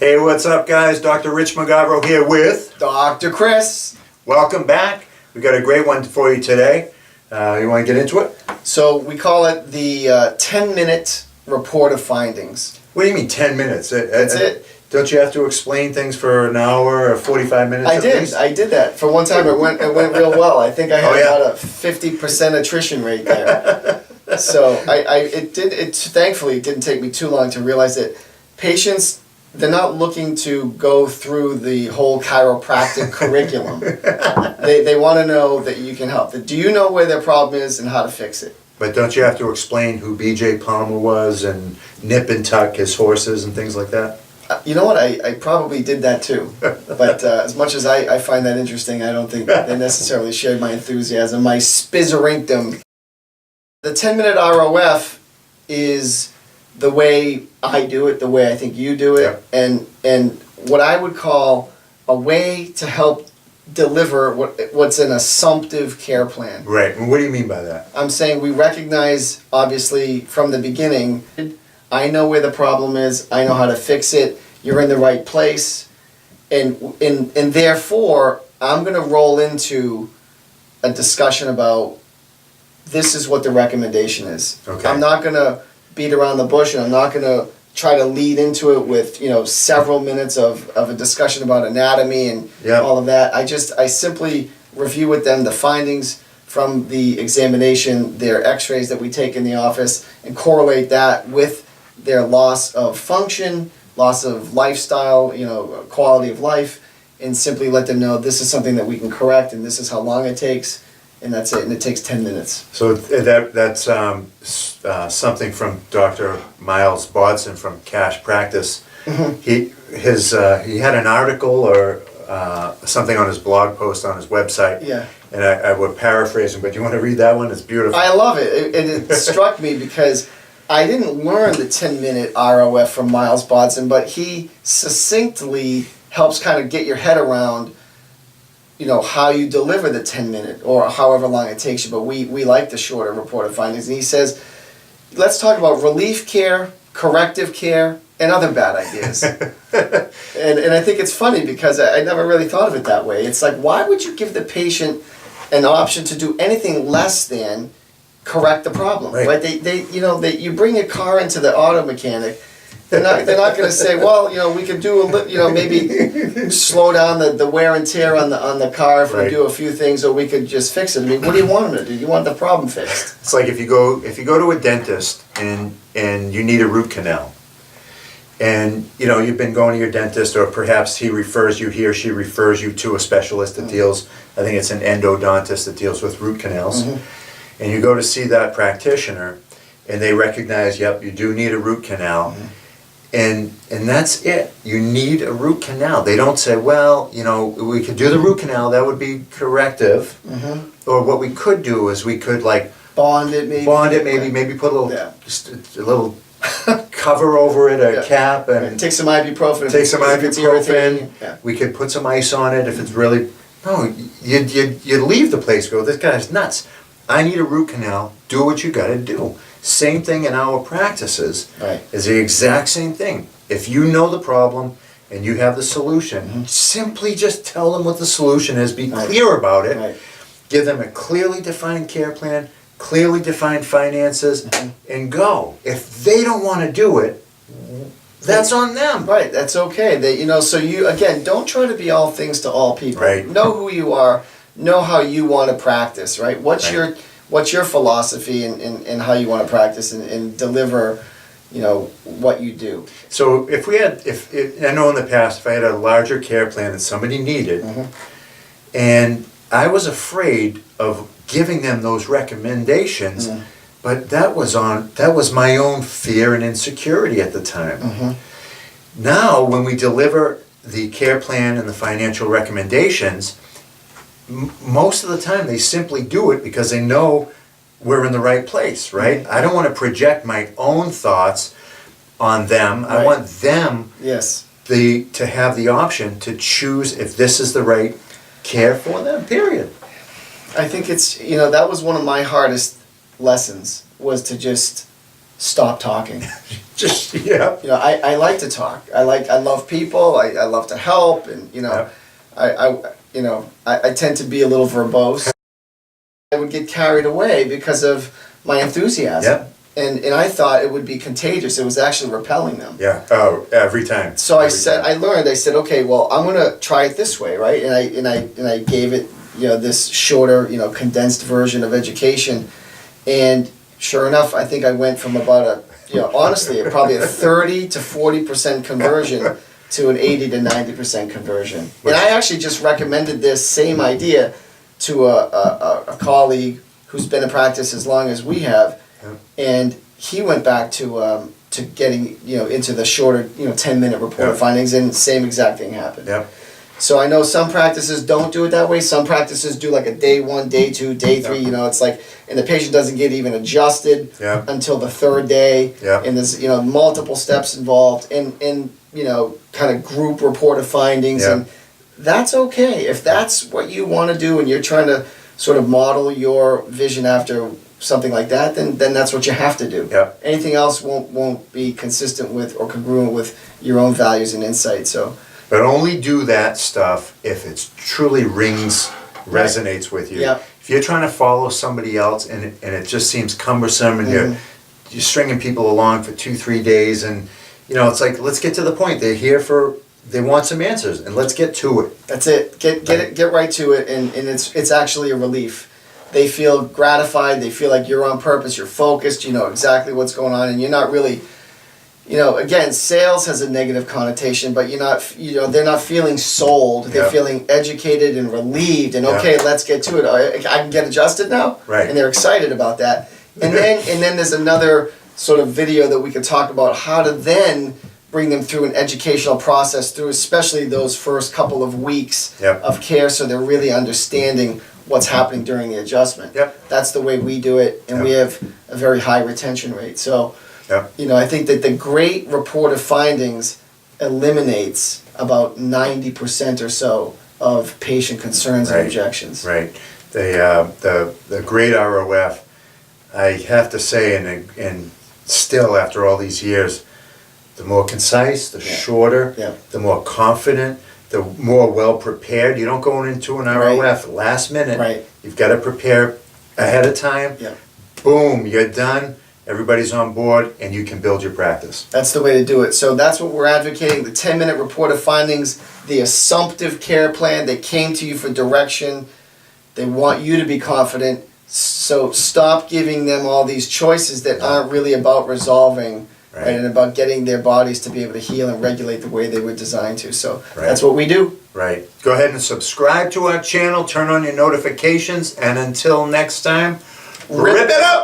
Hey, what's up, guys? Dr. Rich Magavro here with Dr. Chris. Welcome back. We got a great one for you today. You want to get into it? So we call it the 10-minute report of findings. What do you mean 10 minutes? That's it. Don't you have to explain things for an hour or 45 minutes? I did that. For one time it went real well. I think I had about a 50% attrition rate there. So thankfully it didn't take me too long to realize that patients, they're not looking to go through the whole chiropractic curriculum. They want to know that you can help. Do you know where their problem is and how to fix it? But don't you have to explain who B.J. Palmer was and nip and tuck his horses and things like that? You know what? I probably did that too. But as much as I find that interesting, I don't think they necessarily shared my enthusiasm, my spizzerinctum. The 10-minute ROF is the way I do it, the way I think you do it, and what I would call a way to help deliver what's an assumptive care plan. Right. And what do you mean by that? I'm saying we recognize, obviously, from the beginning, I know where the problem is, I know how to fix it, you're in the right place, and therefore, I'm going to roll into a discussion about this is what the recommendation is. Okay. I'm not going to beat around the bush, and I'm not going to try to lead into it with several minutes of a discussion about anatomy and all of that. I simply review with them the findings from the examination, their x-rays that we take in the office, and correlate that with their loss of function, loss of lifestyle, quality of life, and simply let them know this is something that we can correct and this is how long it takes. And that's it, and it takes 10 minutes. So that's something from Dr. Miles Bodson from Cash Practice. Mm-hmm. He had an article or something on his blog post on his website. Yeah. And I would paraphrase him, but you want to read that one? It's beautiful. I love it. It struck me because I didn't learn the 10-minute ROF from Miles Bodson, but he succinctly helps kind of get your head around how you deliver the 10-minute or however long it takes you, but we like the shorter report of findings. And he says, let's talk about relief care, corrective care, and other bad ideas. and I think it's funny because I never really thought of it that way. It's like, why would you give the patient an option to do anything less than correct the problem? Right? You bring a car into the auto mechanic. They're not going to say, well, we could do maybe slow down the wear and tear on the car if we do a few things, or we could just fix it. I mean, what do you want them to do? You want the problem fixed. It's like if you go to a dentist and you need a root canal, and you've been going to your dentist, or perhaps he or she refers you to a specialist that deals. I think it's an endodontist that deals with root canals, and you go to see that practitioner, and they recognize, yep, you do need a root canal. And that's it. You need a root canal. They don't say, well, we could do the root canal. That would be corrective. Or what we could do is we could bond it, maybe put just a little cover over it, a cap, and take some ibuprofen. Yeah. We could put some ice on it if it's really. No, you leave the place. Go, this guy's nuts. I need a root canal. Do what you got to do. Same thing in our practices. Is the exact same thing. If you know the problem and you have the solution, simply just tell them what the solution is. Be clear about it. Give them a clearly defined care plan, clearly defined finances, and go. If they don't want to do it, that's on them. Right. That's okay. So you again, don't try to be all things to all people. Right. Know who you are. Know how you want to practice. Right. What's your philosophy and how you want to practice and deliver, what you do? So if I know in the past, if I had a larger care plan that somebody needed, and I was afraid of giving them those recommendations, but that was my own fear and insecurity at the time. Now, when we deliver the care plan and the financial recommendations, most of the time they simply do it because they know we're in the right place, right? I don't want to project my own thoughts on them. I want them to have the option to choose if this is the right care for them, period. I think it's, that was one of my hardest lessons, was to just stop talking. Just, yeah. You know, I like to talk. I love people. I love to help, and you know, I tend to be a little verbose. I would get carried away because of my enthusiasm. Yeah. And I thought it would be contagious. It was actually repelling them. Yeah. Oh, every time. So I said, I said, okay, well, I'm gonna try it this way, right? And I gave it, you know, this shorter, you know, condensed version of education, and sure enough, I think I went from about a, you know, honestly, probably a 30 to 40% conversion to an 80 to 90% conversion. And I actually just recommended this same idea to a colleague who's been in practice as long as we have, and he went back to getting, you know, into the shorter, you know, 10-minute report findings, and same exact thing happened. Yep. So I know some practices don't do it that way. Some practices do like a day 1, day 2, day 3. You know, it's like, and the patient doesn't get even adjusted until the 3rd day. And there's, you know, multiple steps involved, and you know, kind of group reported findings, and that's okay if that's what you want to do, and you're trying to sort of model your vision after something like that. Then that's what you have to do. Anything else won't be consistent with or congruent with your own values and insights. So. But only do that stuff if it truly resonates with you. If you're trying to follow somebody else and it just seems cumbersome, and you're stringing people along for 2-3 days, and you know, it's like, let's get to the point. They're here they want some answers, and let's get to it. That's it. Get right to it, and it's actually a relief. They feel gratified. They feel like you're on purpose. You're focused. You know exactly what's going on, and you're not really. You know, again, sales has a negative connotation, but they're not feeling sold. They're feeling educated and relieved, and okay, let's get to it. I can get adjusted now, and they're excited about that. And then there's another sort of video that we could talk about how to then bring them through an educational process through, especially those first couple of weeks of care, so they're really understanding what's happening during the adjustment. That's the way we do it, and we have a very high retention rate. So. You know, I think that the great report of findings eliminates about 90% or so of patient concerns and objections. Right. The great ROF, I have to say, and still after all these years, the more concise, the shorter, the more confident, the more well prepared. You don't go into an ROF last minute. You've got to prepare ahead of time. Boom, you're done. Everybody's on board, and you can build your practice. That's the way to do it. So that's what we're advocating, the 10-minute report of findings, the assumptive care plan. They came to you for direction. They want you to be confident. So stop giving them all these choices that aren't really about resolving, and about getting their bodies to be able to heal and regulate the way they were designed to. So that's what we do. Go ahead and subscribe to our channel, turn on your notifications, and until next time, rip it up!